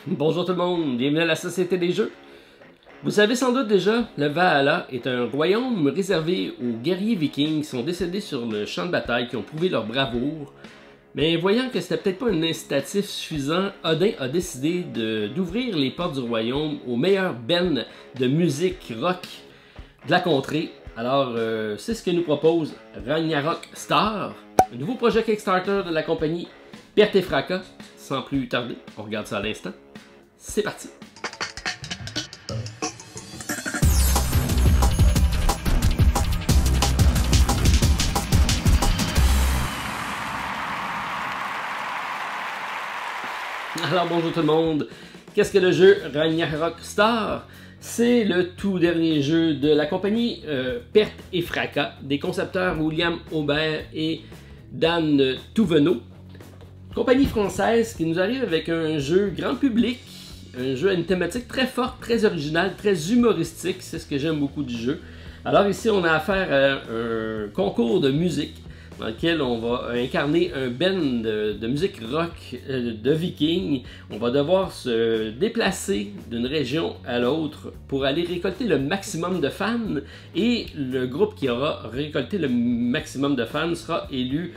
Bonjour tout le monde, bienvenue à la Société des Jeux. Vous savez sans doute déjà, le Valhalla est un royaume réservé aux guerriers vikings qui sont décédés sur le champ de bataille, qui ont prouvé leur bravoure. Mais voyant que c'était peut-être pas un incitatif suffisant, Odin a décidé d'ouvrir les portes du royaume aux meilleurs bands de musique rock de la contrée. Alors, c'est ce que nous propose Ragnarok Star, un nouveau projet Kickstarter de la compagnie Perte et Fracas. Sans plus tarder, on regarde ça à l'instant. C'est parti! Alors bonjour tout le monde, qu'est-ce que le jeu Ragnarok Star? C'est le tout dernier jeu de la compagnie Perte et Fracas, des concepteurs William Aubert et Dan Touvenot. Compagnie française qui nous arrive avec un jeu grand public, un jeu à une thématique très forte, très originale, très humoristique, c'est ce que j'aime beaucoup du jeu. Alors ici on a affaire à un concours de musique dans lequel on va incarner un band de musique rock de vikings. On va devoir se déplacer d'une région à l'autre pour aller récolter le maximum de fans et le groupe qui aura récolté le maximum de fans sera élu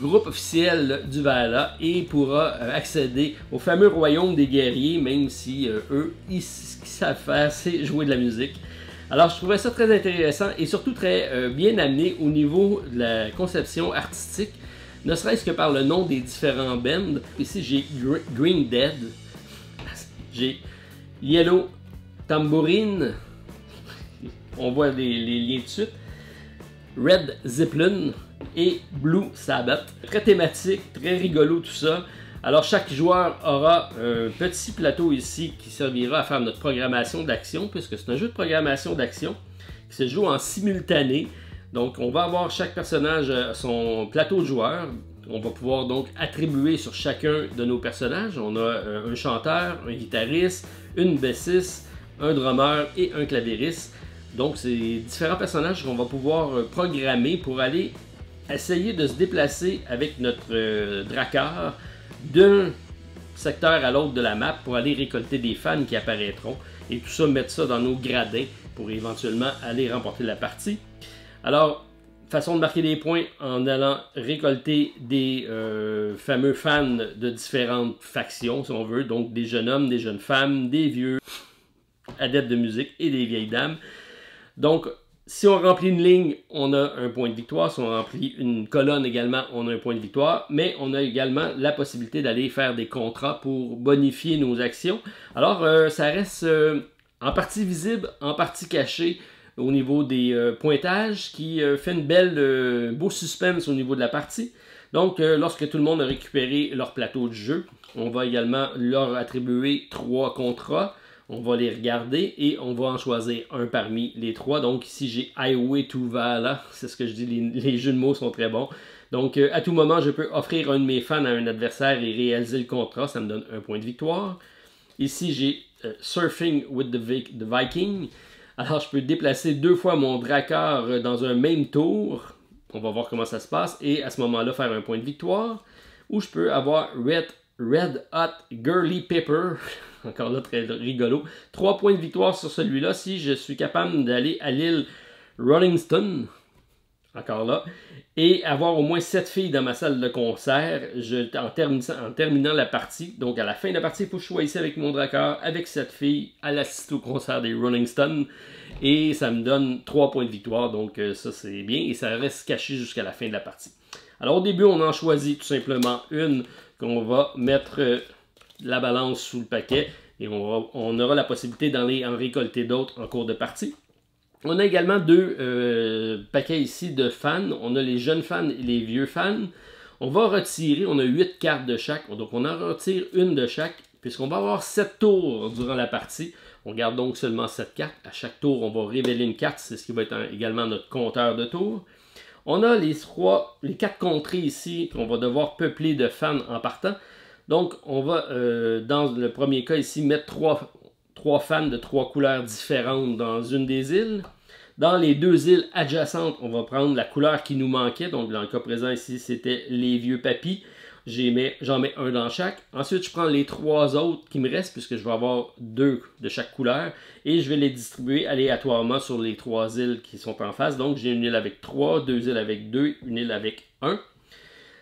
groupe officiel du Valhalla et pourra accéder au fameux royaume des guerriers, même si eux, ils savent faire, c'est jouer de la musique. Alors je trouvais ça très intéressant et surtout très bien amené au niveau de la conception artistique, ne serait-ce que par le nom des différents bands. Ici j'ai Green Dead, j'ai Yellow Tambourine, on voit les liens de suite, Red Zeppelin et Blue Sabbath. Très thématique, très rigolo tout ça. Alors chaque joueur aura un petit plateau ici qui servira à faire notre programmation d'action, puisque c'est un jeu de programmation d'action qui se joue en simultané. Donc on va avoir chaque personnage son plateau de joueurs. On va pouvoir donc attribuer sur chacun de nos personnages. On a un chanteur, un guitariste, une bassiste, un drummer et un clavieriste. Donc c'est différents personnages qu'on va pouvoir programmer pour aller essayer de se déplacer avec notre drakkar d'un secteur à l'autre de la map pour aller récolter des fans qui apparaîtront et tout ça, mettre ça dans nos gradins pour éventuellement aller remporter la partie. Alors, façon de marquer des points en allant récolter des fameux fans de différentes factions, si on veut, donc des jeunes hommes, des jeunes femmes, des vieux adeptes de musique et des vieilles dames. Donc, si on remplit une ligne, on a un point de victoire. Si on remplit une colonne également, on a un point de victoire. Mais on a également la possibilité d'aller faire des contrats pour bonifier nos actions. Alors, ça reste en partie visible, en partie caché au niveau des pointages, qui fait une belle, beau suspense au niveau de la partie. Donc, lorsque tout le monde a récupéré leur plateau de jeu, on va également leur attribuer 3 contrats. On va les regarder et on va en choisir un parmi les 3. Donc ici j'ai Highway to Valhalla, c'est ce que je dis, les jeux de mots sont très bons. Donc à tout moment je peux offrir un de mes fans à un adversaire et réaliser le contrat, ça me donne un point de victoire. Ici j'ai Surfing with the Viking. Alors je peux déplacer 2 fois mon drakkar dans un même tour. On va voir comment ça se passe et à ce moment-là faire un point de victoire. Ou je peux avoir Red Hot Girly Pepper. Encore là, très rigolo. 3 points de victoire sur celui-là si je suis capable d'aller à l'île Rolling Stone. Encore là. Et avoir au moins 7 filles dans ma salle de concert en terminant la partie. Donc à la fin de la partie, il faut que je sois ici avec mon drakkar, avec 7 filles, à l'assister au concert des Rolling Stones. Et ça me donne 3 points de victoire. Donc ça c'est bien. Et ça reste caché jusqu'à la fin de la partie. Alors au début, on en choisit tout simplement une qu'on va mettre la balance sous le paquet et on aura la possibilité d'aller en récolter d'autres en cours de partie. On a également 2 paquets ici de fans. On a les jeunes fans et les vieux fans. On va retirer, on a 8 cartes de chaque, donc on en retire une de chaque, puisqu'on va avoir 7 tours durant la partie. On garde donc seulement 7 cartes. À chaque tour, on va révéler une carte, c'est ce qui va être également notre compteur de tours. On a les 4 contrées ici qu'on va devoir peupler de fans en partant. Donc, on va, dans le premier cas ici, mettre 3 fans de 3 couleurs différentes dans une des îles. Dans les 2 îles adjacentes, on va prendre la couleur qui nous manquait. Donc, dans le cas présent ici, c'était les vieux papis. J'en mets un dans chaque. Ensuite, je prends les 3 autres qui me restent, puisque je vais avoir 2 de chaque couleur, et je vais les distribuer aléatoirement sur les 3 îles qui sont en face. Donc, j'ai une île avec 3, 2 îles avec 2, une île avec 1.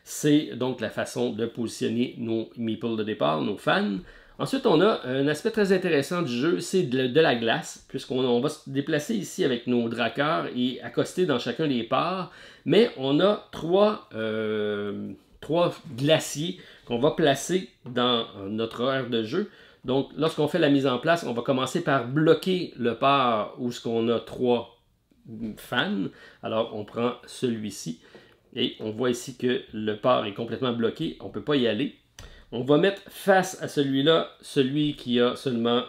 C'est donc la façon de positionner nos meeples de départ, nos fans. Ensuite, on a un aspect très intéressant du jeu, c'est de la glace, puisqu'on va se déplacer ici avec nos drakkars et accoster dans chacun des parts. Mais on a 3 glaciers qu'on va placer dans notre aire de jeu. Donc, lorsqu'on fait la mise en place, on va commencer par bloquer le part où on a 3 fans. Alors, on prend celui-ci. Et on voit ici que le port est complètement bloqué. On ne peut pas y aller. On va mettre face à celui-là, celui qui a seulement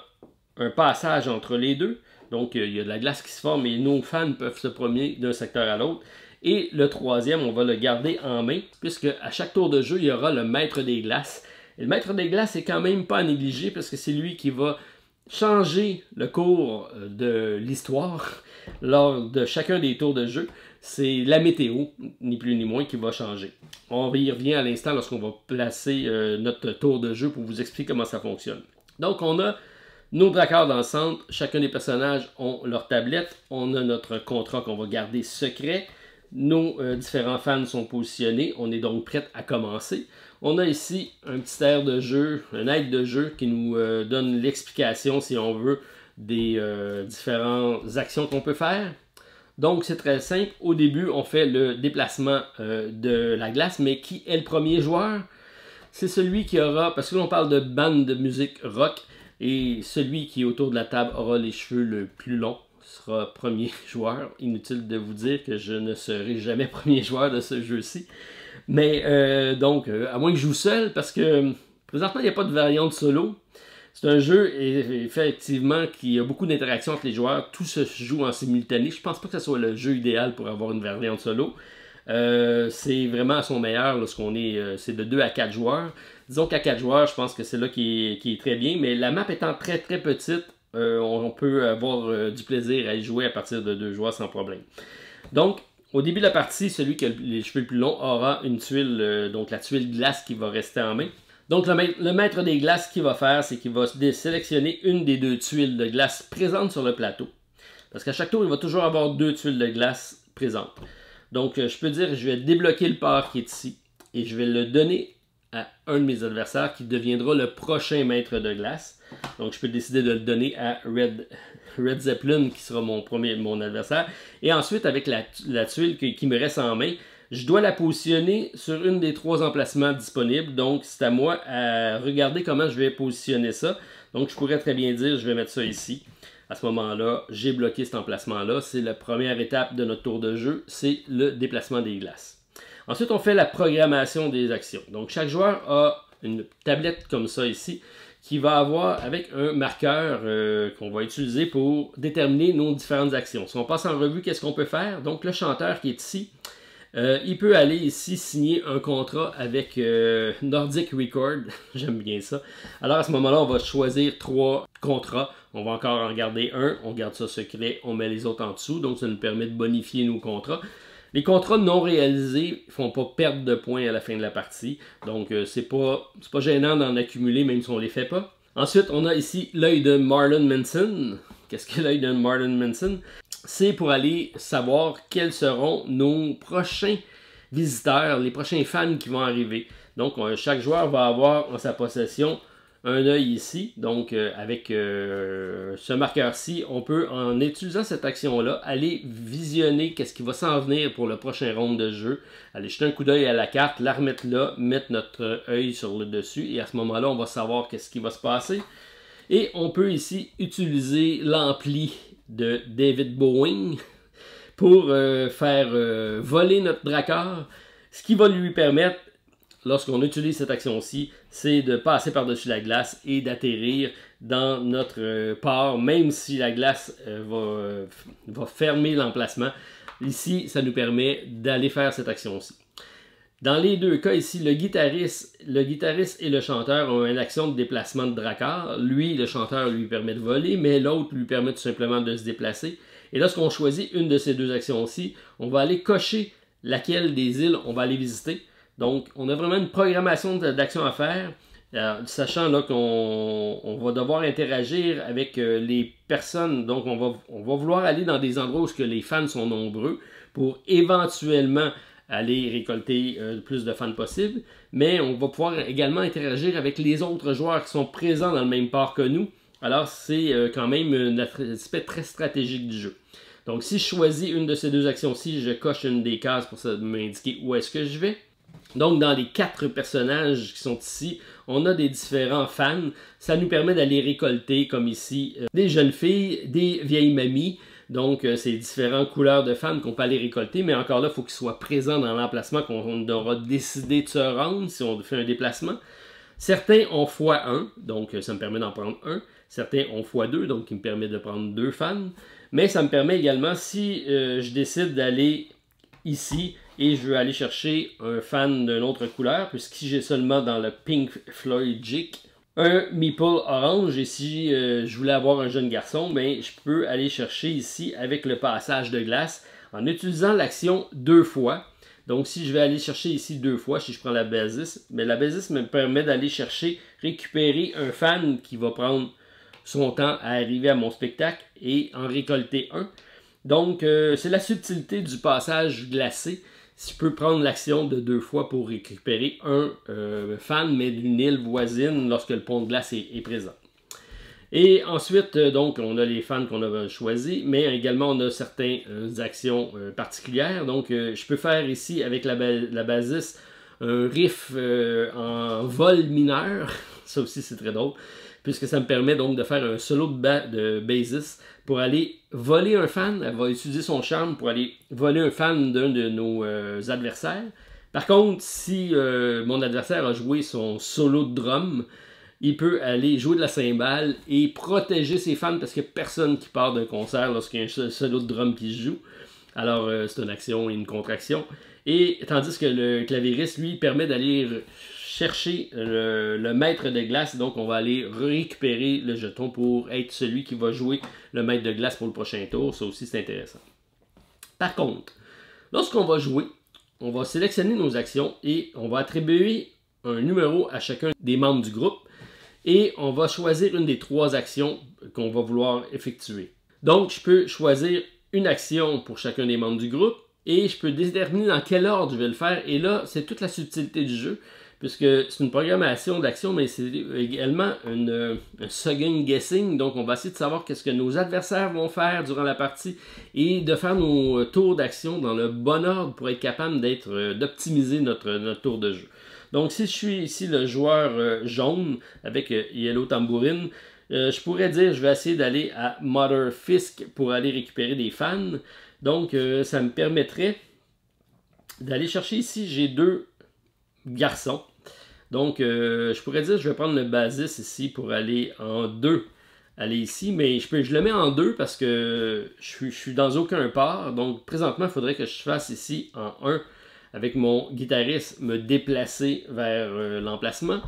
un passage entre les deux. Donc, il y a de la glace qui se forme et nos fans peuvent se promener d'un secteur à l'autre. Et le troisième, on va le garder en main, puisque à chaque tour de jeu, il y aura le maître des glaces. Et le maître des glaces est quand même pas à négliger, parce que c'est lui qui va changer le cours de l'histoire lors de chacun des tours de jeu. C'est la météo, ni plus ni moins, qui va changer. On y revient à l'instant lorsqu'on va placer notre tour de jeu pour vous expliquer comment ça fonctionne. Donc, on a nos drakkars dans le centre. Chacun des personnages ont leur tablette. On a notre contrat qu'on va garder secret. Nos différents fans sont positionnés. On est donc prêt à commencer. On a ici un petit air de jeu, un aide de jeu qui nous donne l'explication, si on veut, des différentes actions qu'on peut faire. Donc, c'est très simple. Au début, on fait le déplacement de la glace, mais qui est le premier joueur? C'est celui qui aura, parce que l'on parle de bande de musique rock, et celui qui est autour de la table aura les cheveux le plus longs, sera premier joueur. Inutile de vous dire que je ne serai jamais premier joueur de ce jeu-ci. Mais donc, à moins que je joue seul, parce que présentement, il n'y a pas de variante solo. C'est un jeu, effectivement, qui a beaucoup d'interactions entre les joueurs. Tout se joue en simultané. Je pense pas que ce soit le jeu idéal pour avoir une variante solo. C'est vraiment à son meilleur lorsqu'on est... c'est de 2 à 4 joueurs. Disons qu'à 4 joueurs, je pense que c'est là qui est très bien. Mais la map étant très très petite, on peut avoir du plaisir à y jouer à partir de 2 joueurs sans problème. Donc, au début de la partie, celui qui a les cheveux les plus longs aura une tuile, donc la tuile glace qui va rester en main. Donc, le maître des glaces, ce qu'il va faire, c'est qu'il va sélectionner une des 2 tuiles de glace présentes sur le plateau. Parce qu'à chaque tour, il va toujours avoir 2 tuiles de glace présentes. Donc, je peux dire, je vais débloquer le part qui est ici. Et je vais le donner à un de mes adversaires qui deviendra le prochain maître de glace. Donc, je peux décider de le donner à Red Zeppelin, qui sera mon adversaire. Et ensuite, avec la tuile qui me reste en main, je dois la positionner sur une des 3 emplacements disponibles. Donc, c'est à moi à regarder comment je vais positionner ça. Donc, je pourrais très bien dire, je vais mettre ça ici. À ce moment-là, j'ai bloqué cet emplacement-là. C'est la première étape de notre tour de jeu, c'est le déplacement des glaces. Ensuite, on fait la programmation des actions. Donc, chaque joueur a une tablette comme ça ici, qui va avoir avec un marqueur qu'on va utiliser pour déterminer nos différentes actions. Si on passe en revue, qu'est-ce qu'on peut faire? Donc, le chanteur qui est ici, il peut aller ici signer un contrat avec Nordic Record. J'aime bien ça. Alors, à ce moment-là, on va choisir 3 contrats. On va encore en garder un. On garde ça secret. On met les autres en dessous. Donc, ça nous permet de bonifier nos contrats. Les contrats non réalisés ne font pas perdre de points à la fin de la partie. Donc, c'est pas gênant d'en accumuler, même si on ne les fait pas. Ensuite, on a ici l'œil de Marilyn Manson. Qu'est-ce que l'œil de Marilyn Manson? C'est pour aller savoir quels seront nos prochains visiteurs, les prochains fans qui vont arriver. Donc, chaque joueur va avoir en sa possession un œil ici. Donc, avec ce marqueur-ci, on peut, en utilisant cette action-là, aller visionner qu'est-ce qui va s'en venir pour le prochain round de jeu. Aller jeter un coup d'œil à la carte, la remettre là, mettre notre œil sur le dessus. Et à ce moment-là, on va savoir qu'est-ce qui va se passer. Et on peut ici utiliser l'ampli de David Bowie pour faire voler notre drakkar. Ce qui va lui permettre, lorsqu'on utilise cette action-ci, c'est de passer par-dessus la glace et d'atterrir dans notre port, même si la glace va fermer l'emplacement. Ici, ça nous permet d'aller faire cette action-ci. Dans les 2 cas ici, le guitariste et le chanteur ont une action de déplacement de drakkar. Lui, le chanteur, lui permet de voler, mais l'autre lui permet tout simplement de se déplacer. Et lorsqu'on choisit une de ces 2 actions-ci, on va aller cocher laquelle des îles on va aller visiter. Donc, on a vraiment une programmation d'action à faire, sachant là qu'on va devoir interagir avec les personnes. Donc, on va vouloir aller dans des endroits où que les fans sont nombreux pour éventuellement aller récolter le plus de fans possible. Mais on va pouvoir également interagir avec les autres joueurs qui sont présents dans le même parc que nous. Alors, c'est quand même un aspect très stratégique du jeu. Donc, si je choisis une de ces deux actions-ci, je coche une des cases pour m'indiquer où est-ce que je vais. Donc, dans les 4 personnages qui sont ici, on a des différents fans. Ça nous permet d'aller récolter, comme ici, des jeunes filles, des vieilles mamies. Donc, c'est différentes couleurs de fans qu'on peut aller récolter. Mais encore là, il faut qu'ils soient présents dans l'emplacement qu'on aura décidé de se rendre si on fait un déplacement. Certains ont x1, donc ça me permet d'en prendre un. Certains ont x2, donc qui me permet de prendre 2 fans. Mais ça me permet également, si je décide d'aller ici et je veux aller chercher un fan d'une autre couleur, puisque si j'ai seulement dans le Pink Floydic un Meeple orange, et si je voulais avoir un jeune garçon, ben, je peux aller chercher ici avec le passage de glace en utilisant l'action 2 fois. Donc, si je vais aller chercher ici 2 fois, si je prends la basis, mais la basis me permet d'aller chercher, récupérer un fan qui va prendre son temps à arriver à mon spectacle et en récolter un. Donc, c'est la subtilité du passage glacé. Si je peux prendre l'action de 2 fois pour récupérer un fan, mais d'une île voisine lorsque le pont de glace est présent. Et ensuite, donc, on a les fans qu'on a choisis, mais également on a certaines actions particulières. Donc, je peux faire ici avec la basis un riff en vol mineur. Ça aussi, c'est très drôle, puisque ça me permet donc de faire un solo de basis pour aller voler un fan. Elle va utiliser son charme pour aller voler un fan d'un de nos adversaires. Par contre, si mon adversaire a joué son solo de drum, il peut aller jouer de la cymbale et protéger ses fans parce qu'il n'y a personne qui part d'un concert lorsqu'il y a un solo de drum qui se joue. Alors, c'est une action et une contre-action. Et tandis que le clavieriste, lui, permet d'aller chercher le maître de glace. Donc, on va aller récupérer le jeton pour être celui qui va jouer le maître de glace pour le prochain tour. Ça aussi, c'est intéressant. Par contre, lorsqu'on va jouer, on va sélectionner nos actions et on va attribuer un numéro à chacun des membres du groupe. Et on va choisir une des 3 actions qu'on va vouloir effectuer. Donc, je peux choisir une action pour chacun des membres du groupe et je peux déterminer dans quel ordre je vais le faire. Et là, c'est toute la subtilité du jeu, puisque c'est une programmation d'action, mais c'est également un second guessing. Donc, on va essayer de savoir qu'est-ce que nos adversaires vont faire durant la partie et de faire nos tours d'action dans le bon ordre pour être capable d'optimiser notre tour de jeu. Donc, si je suis ici le joueur jaune avec Yellow Tambourine, je pourrais dire je vais essayer d'aller à Mother Fisk pour aller récupérer des fans. Donc, ça me permettrait d'aller chercher ici, j'ai 2 garçons. Donc, je pourrais dire je vais prendre le basis ici pour aller en 2. Aller ici, mais je le mets en 2 parce que je suis dans aucun part. Donc, présentement, il faudrait que je fasse ici en 1. Avec mon guitariste, me déplacer vers l'emplacement.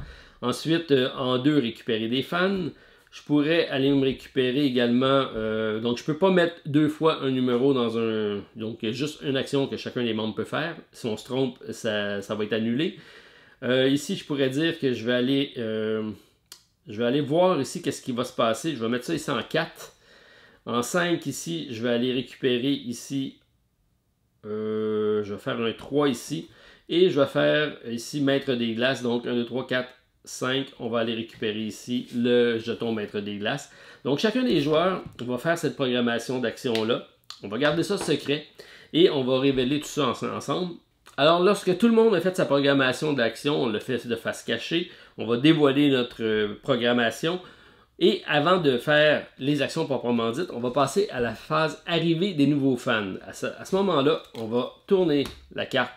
Ensuite, en 2, récupérer des fans. Je pourrais aller me récupérer également... donc, je ne peux pas mettre 2 fois un numéro dans un... Donc, il y a juste une action que chacun des membres peut faire. Si on se trompe, ça va être annulé. Ici, je pourrais dire que je vais aller voir ici qu'est-ce qui va se passer. Je vais mettre ça ici en 4. En 5, ici, je vais aller récupérer ici... je vais faire un 3 ici. Et je vais faire ici maître des glaces. Donc 1, 2, 3, 4, 5. On va aller récupérer ici le jeton maître des glaces. Donc chacun des joueurs va faire cette programmation d'action-là. On va garder ça secret. Et on va révéler tout ça ensemble. Alors lorsque tout le monde a fait sa programmation d'action, on le fait de face cachée. On va dévoiler notre programmation. Et avant de faire les actions proprement dites, on va passer à la phase arrivée des nouveaux fans. À ce moment-là, on va tourner la carte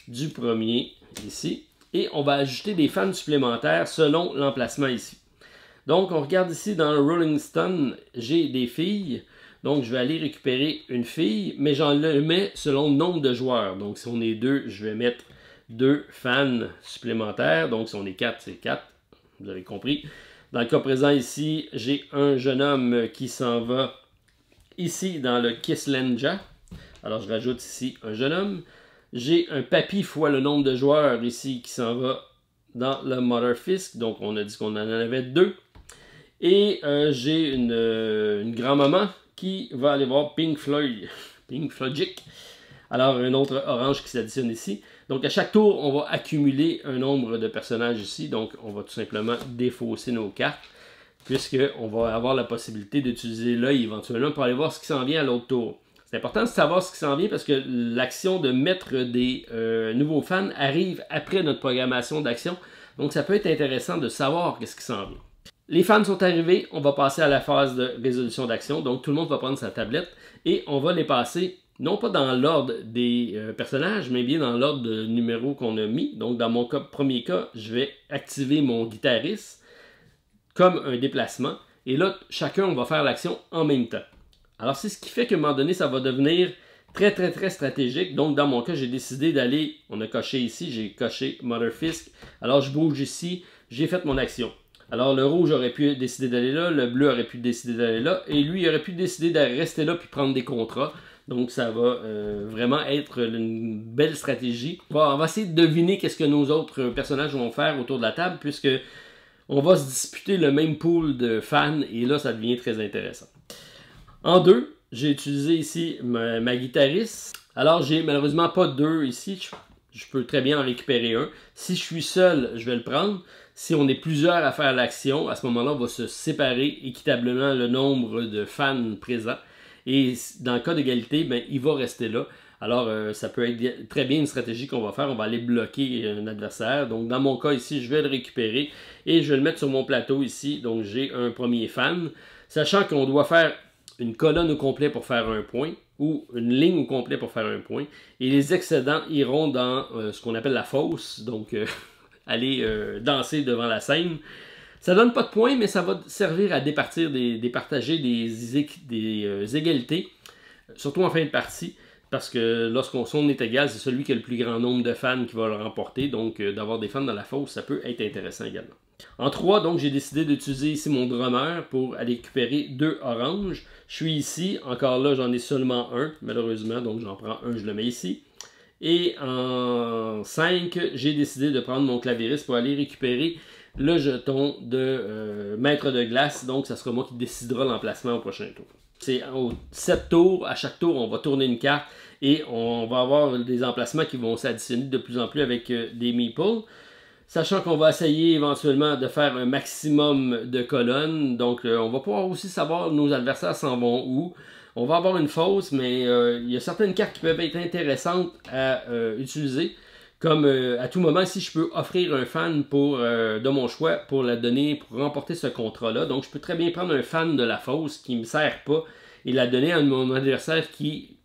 du premier ici et on va ajouter des fans supplémentaires selon l'emplacement ici. Donc, on regarde ici dans le Rolling Stone, j'ai des filles. Donc, je vais aller récupérer une fille, mais j'en le mets selon le nombre de joueurs. Donc, si on est 2, je vais mettre 2 fans supplémentaires. Donc, si on est 4, c'est 4. Vous avez compris. Dans le cas présent ici, j'ai un jeune homme qui s'en va ici dans le Kislenja. Alors je rajoute ici un jeune homme. J'ai un papy fois le nombre de joueurs ici qui s'en va dans le Mother Fisk. Donc on a dit qu'on en avait 2. Et j'ai une grand-maman qui va aller voir Pink Floyd. Pink Floyd. Alors un autre orange qui s'additionne ici. Donc à chaque tour, on va accumuler un nombre de personnages ici. Donc on va tout simplement défausser nos cartes, puisqu'on va avoir la possibilité d'utiliser l'œil éventuellement pour aller voir ce qui s'en vient à l'autre tour. C'est important de savoir ce qui s'en vient parce que l'action de mettre des nouveaux fans arrive après notre programmation d'action. Donc ça peut être intéressant de savoir ce qui s'en vient. Les fans sont arrivés, on va passer à la phase de résolution d'action. Donc tout le monde va prendre sa tablette et on va les passer, non pas dans l'ordre des personnages, mais bien dans l'ordre de numéros qu'on a mis. Donc dans mon premier cas, je vais activer mon guitariste comme un déplacement. Et là, chacun, on va faire l'action en même temps. Alors c'est ce qui fait qu'à un moment donné, ça va devenir très stratégique. Donc dans mon cas, j'ai décidé d'aller, on a coché ici, j'ai coché Mother Fisk. Alors je bouge ici, j'ai fait mon action. Alors le rouge aurait pu décider d'aller là, le bleu aurait pu décider d'aller là, et lui il aurait pu décider de rester là puis prendre des contrats. Donc ça va vraiment être une belle stratégie. On va essayer de deviner qu'est-ce que nos autres personnages vont faire autour de la table, puisque on va se disputer le même pool de fans, et là ça devient très intéressant. En 2, j'ai utilisé ici ma guitariste. Alors j'ai malheureusement pas 2 ici, je peux très bien en récupérer un. Si je suis seul, je vais le prendre. Si on est plusieurs à faire l'action, à ce moment-là, on va se séparer équitablement le nombre de fans présents. Et dans le cas d'égalité, ben, il va rester là. Alors, ça peut être très bien une stratégie qu'on va faire. On va aller bloquer un adversaire. Donc, dans mon cas ici, je vais le récupérer et je vais le mettre sur mon plateau ici. Donc, j'ai un premier fan. Sachant qu'on doit faire une colonne au complet pour faire un point ou une ligne au complet pour faire un point. Et les excédents iront dans ce qu'on appelle la fosse. Donc, aller danser devant la scène. Ça donne pas de points, mais ça va servir à départager des égalités, surtout en fin de partie, parce que lorsqu'on est égal, c'est celui qui a le plus grand nombre de fans qui va le remporter, donc d'avoir des fans dans la fosse, ça peut être intéressant également. En 3, donc j'ai décidé d'utiliser ici mon drummer pour aller récupérer 2 oranges. Je suis ici, encore là j'en ai seulement un, malheureusement, donc j'en prends un, je le mets ici. Et en 5, j'ai décidé de prendre mon clavieriste pour aller récupérer le jeton de maître de glace. Donc, ça sera moi qui décidera l'emplacement au prochain tour. C'est aux 7 tours. À chaque tour, on va tourner une carte et on va avoir des emplacements qui vont s'additionner de plus en plus avec des meeples. Sachant qu'on va essayer éventuellement de faire un maximum de colonnes. Donc, on va pouvoir aussi savoir nos adversaires s'en vont où. On va avoir une fosse, mais il y a certaines cartes qui peuvent être intéressantes à utiliser. Comme à tout moment, si je peux offrir un fan de mon choix pour la donner, pour remporter ce contrat-là. Donc, je peux très bien prendre un fan de la fosse qui ne me sert pas et la donner à mon adversaire qui,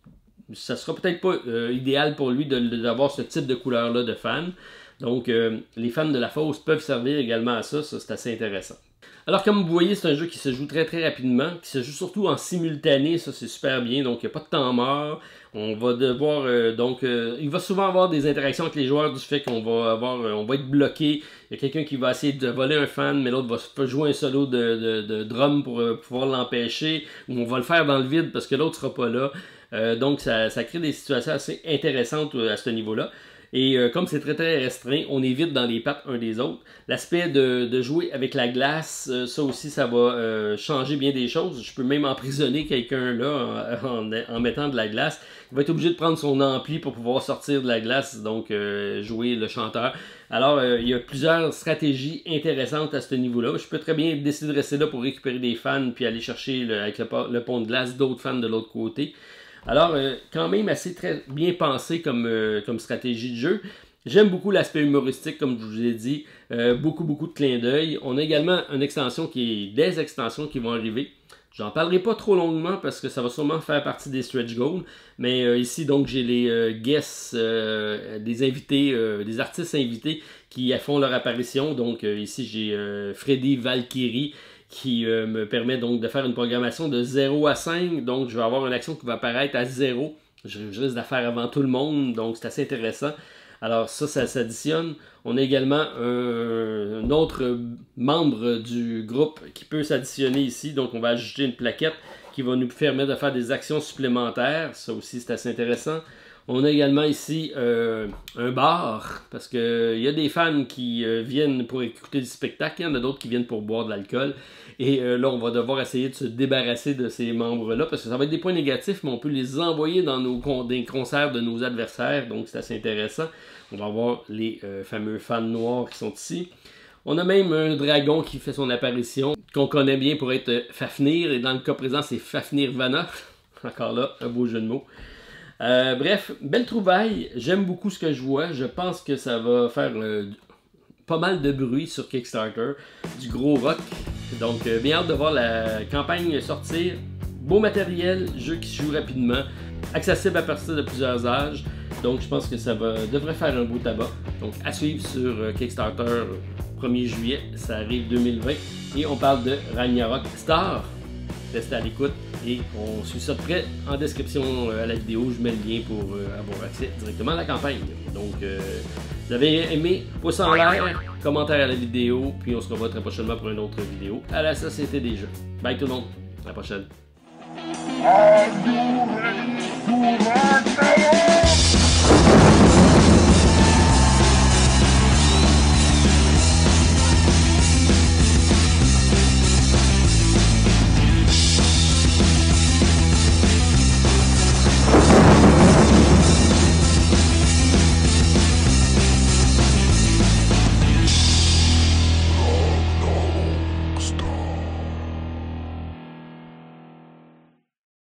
ça sera peut-être pas idéal pour lui d'avoir ce type de couleur-là de fan. Donc, les fans de la fosse peuvent servir également à ça. Ça, c'est assez intéressant. Alors, comme vous voyez, c'est un jeu qui se joue très rapidement, qui se joue surtout en simultané, ça c'est super bien, donc il n'y a pas de temps mort. On va devoir, il va souvent avoir des interactions avec les joueurs du fait qu'on va on va être bloqué. Il y a quelqu'un qui va essayer de voler un fan, mais l'autre va jouer un solo de drum pour pouvoir l'empêcher, ou on va le faire dans le vide parce que l'autre ne sera pas là. Donc ça crée des situations assez intéressantes à ce niveau-là. Et comme c'est très restreint, on évite dans les pattes un des autres. L'aspect de jouer avec la glace, ça aussi, ça va changer bien des choses. Je peux même emprisonner quelqu'un là en mettant de la glace. Il va être obligé de prendre son ampli pour pouvoir sortir de la glace, donc jouer le chanteur. Alors, il y a plusieurs stratégies intéressantes à ce niveau-là. Je peux très bien décider de rester là pour récupérer des fans, puis aller chercher avec le pont de glace d'autres fans de l'autre côté. Alors, quand même assez très bien pensé comme stratégie de jeu. J'aime beaucoup l'aspect humoristique, comme je vous ai dit. Beaucoup de clins d'œil. On a également une extension des extensions qui vont arriver. J'en parlerai pas trop longuement parce que ça va sûrement faire partie des stretch goals. Mais ici, donc, j'ai les guests, des invités, des artistes invités qui font leur apparition. Donc, ici, j'ai Freddy Valkyrie, qui me permet donc de faire une programmation de 0 à 5. Donc, je vais avoir une action qui va apparaître à 0. Je risque de la faire avant tout le monde, donc c'est assez intéressant. Alors ça s'additionne. On a également un autre membre du groupe qui peut s'additionner ici. Donc, on va ajouter une plaquette qui va nous permettre de faire des actions supplémentaires. Ça aussi, c'est assez intéressant. On a également ici un bar, parce qu'il y a des fans qui viennent pour écouter du spectacle, il y en a d'autres qui viennent pour boire de l'alcool. Et là, on va devoir essayer de se débarrasser de ces membres-là, parce que ça va être des points négatifs, mais on peut les envoyer dans des concerts de nos adversaires, donc c'est assez intéressant. On va avoir les fameux fans noirs qui sont ici. On a même un dragon qui fait son apparition, qu'on connaît bien pour être Fafnir, et dans le cas présent, c'est Fafnir Vanna. Encore là, un beau jeu de mots. Bref, belle trouvaille. J'aime beaucoup ce que je vois. Je pense que ça va faire pas mal de bruit sur Kickstarter. Du gros rock. Donc, bien hâte de voir la campagne sortir. Beau matériel, jeu qui se joue rapidement. Accessible à partir de plusieurs âges. Donc, je pense que ça devrait faire un beau tabac. Donc, à suivre sur Kickstarter 1er juillet. Ça arrive 2020. Et on parle de Ragnarok Star. Restez à l'écoute et on suit ça de près en description à la vidéo. Je mets le lien pour avoir accès directement à la campagne. Donc, vous avez aimé, pouce en l'air, commentaire à la vidéo, puis on se revoit très prochainement pour une autre vidéo à la Société des Jeux. Bye tout le monde, à la prochaine.